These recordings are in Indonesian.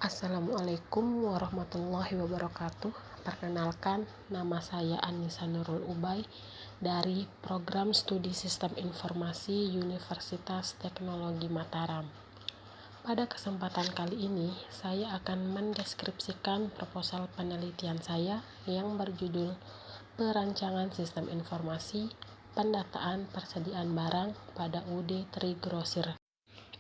Assalamualaikum warahmatullahi wabarakatuh. Perkenalkan, nama saya Anissa Nurul Ubay dari Program Studi Sistem Informasi Universitas Teknologi Mataram. Pada kesempatan kali ini, saya akan mendeskripsikan proposal penelitian saya yang berjudul Perancangan Sistem Informasi Pendataan Persediaan Barang pada UD Trigrosir.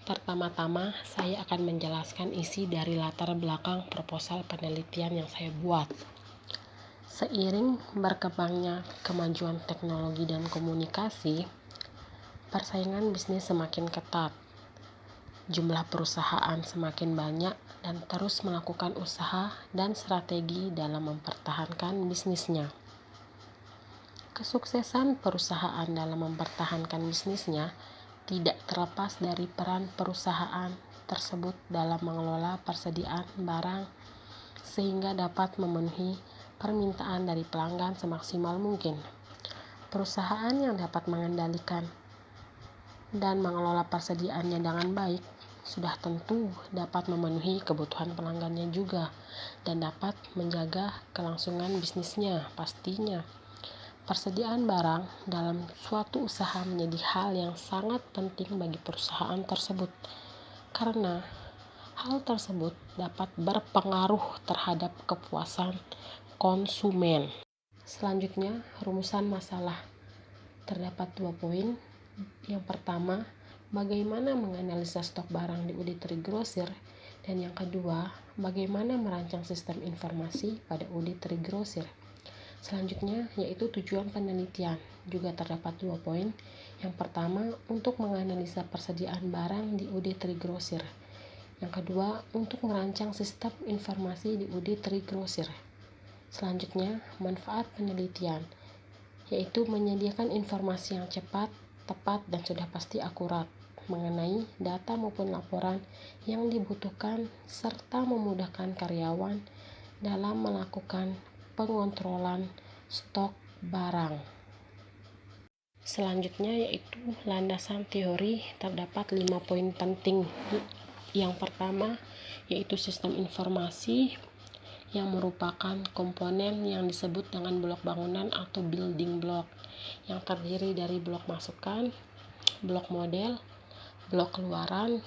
Pertama-tama, saya akan menjelaskan isi dari latar belakang proposal penelitian yang saya buat. Seiring berkembangnya kemajuan teknologi dan komunikasi, persaingan bisnis semakin ketat. Jumlah perusahaan semakin banyak dan terus melakukan usaha dan strategi dalam mempertahankan bisnisnya. Kesuksesan perusahaan dalam mempertahankan bisnisnya tidak terlepas dari peran perusahaan tersebut dalam mengelola persediaan barang sehingga dapat memenuhi permintaan dari pelanggan semaksimal mungkin. Perusahaan yang dapat mengendalikan dan mengelola persediaannya dengan baik sudah tentu dapat memenuhi kebutuhan pelanggannya juga dan dapat menjaga kelangsungan bisnisnya pastinya. Persediaan barang dalam suatu usaha menjadi hal yang sangat penting bagi perusahaan tersebut karena hal tersebut dapat berpengaruh terhadap kepuasan konsumen. Selanjutnya, rumusan masalah. Terdapat 2 poin. Yang pertama, bagaimana menganalisa stok barang di UD Trigrosir, dan yang kedua, bagaimana merancang sistem informasi pada UD Trigrosir. Selanjutnya yaitu tujuan penelitian. Juga terdapat 2 poin. Yang pertama, untuk menganalisa persediaan barang di UD Trigrosir. Yang kedua, untuk merancang sistem informasi di UD Trigrosir. Selanjutnya, manfaat penelitian, yaitu menyediakan informasi yang cepat, tepat, dan sudah pasti akurat mengenai data maupun laporan yang dibutuhkan serta memudahkan karyawan dalam melakukan pengontrolan stok barang. Selanjutnya yaitu landasan teori. Terdapat 5 poin penting. Yang pertama yaitu sistem informasi yang merupakan komponen yang disebut dengan blok bangunan atau building block yang terdiri dari blok masukan, blok model, blok keluaran,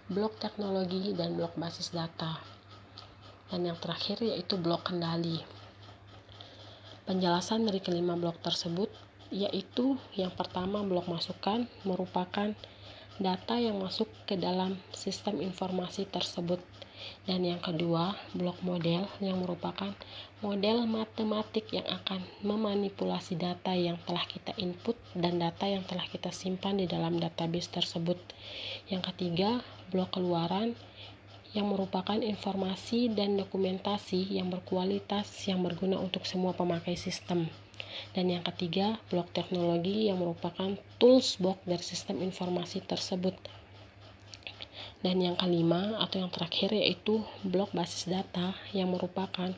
blok teknologi, dan blok basis data. Dan yang terakhir yaitu blok kendali. Penjelasan dari kelima blok tersebut yaitu yang pertama, blok masukan merupakan data yang masuk ke dalam sistem informasi tersebut, dan yang kedua, blok model yang merupakan model matematik yang akan memanipulasi data yang telah kita input dan data yang telah kita simpan di dalam database tersebut. Yang ketiga, blok keluaran yang merupakan informasi dan dokumentasi yang berkualitas yang berguna untuk semua pemakai sistem. Dan yang ketiga, blok teknologi yang merupakan tools box dari sistem informasi tersebut. Dan yang kelima atau yang terakhir yaitu blok basis data yang merupakan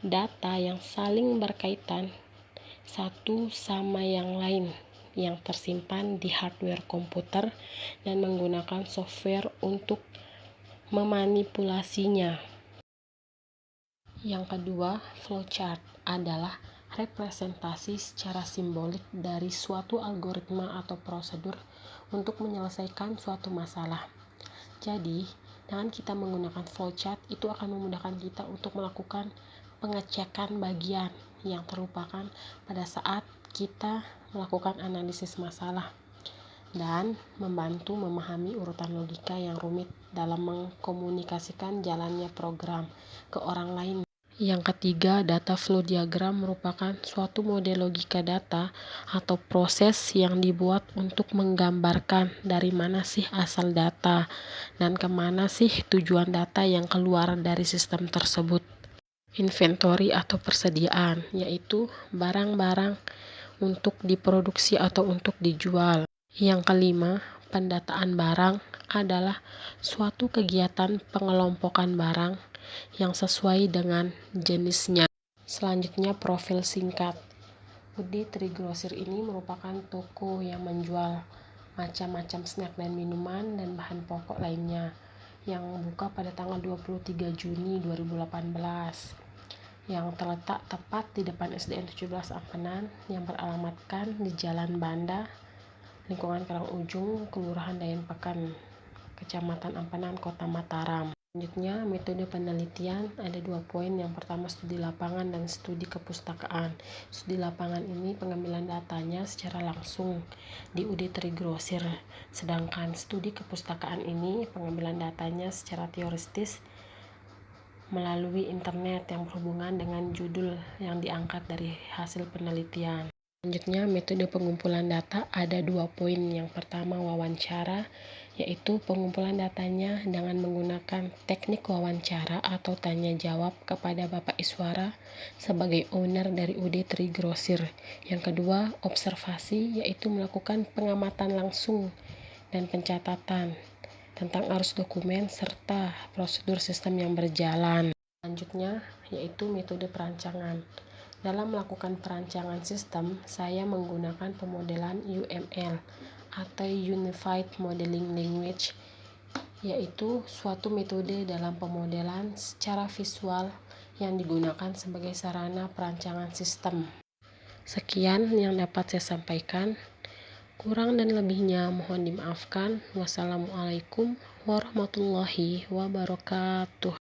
data yang saling berkaitan satu sama yang lain yang tersimpan di hardware komputer dan menggunakan software untuk memanipulasinya. Yang kedua, flowchart adalah representasi secara simbolik dari suatu algoritma atau prosedur untuk menyelesaikan suatu masalah. Jadi, dengan kita menggunakan flowchart itu akan memudahkan kita untuk melakukan pengecekan bagian yang terlupakan pada saat kita melakukan analisis masalah dan membantu memahami urutan logika yang rumit dalam mengkomunikasikan jalannya program ke orang lain. Yang ketiga, data flow diagram merupakan suatu model logika data atau proses yang dibuat untuk menggambarkan dari mana sih asal data dan kemana sih tujuan data yang keluar dari sistem tersebut. Inventory atau persediaan, yaitu barang-barang untuk diproduksi atau untuk dijual. Yang kelima, pendataan barang adalah suatu kegiatan pengelompokan barang yang sesuai dengan jenisnya. Selanjutnya, profil singkat. UD Trigrosir ini merupakan toko yang menjual macam-macam snack dan minuman dan bahan pokok lainnya. yang buka pada tanggal 23 Juni 2018 yang terletak tepat di depan SDN 17 Ampenan yang beralamatkan di Jalan Banda, lingkungan Karang Ujung, Kelurahan Dayan Pekan, Kecamatan Ampenan, Kota Mataram. Selanjutnya, metode penelitian ada 2 poin. Yang pertama, studi lapangan dan studi kepustakaan. Studi lapangan ini pengambilan datanya secara langsung di UD Trigrosir, sedangkan studi kepustakaan ini pengambilan datanya secara teoretis melalui internet yang berhubungan dengan judul yang diangkat dari hasil penelitian. Selanjutnya, metode pengumpulan data ada 2 poin. Yang pertama, wawancara, yaitu pengumpulan datanya dengan menggunakan teknik wawancara atau tanya jawab kepada Bapak Iswara sebagai owner dari UD Trigrosir. Yang kedua, observasi, yaitu melakukan pengamatan langsung dan pencatatan tentang arus dokumen serta prosedur sistem yang berjalan. Selanjutnya, yaitu metode perancangan. Dalam melakukan perancangan sistem, saya menggunakan pemodelan UML atau Unified Modeling Language, yaitu suatu metode dalam pemodelan secara visual yang digunakan sebagai sarana perancangan sistem. Sekian yang dapat saya sampaikan. Kurang dan lebihnya mohon dimaafkan. Wassalamualaikum warahmatullahi wabarakatuh.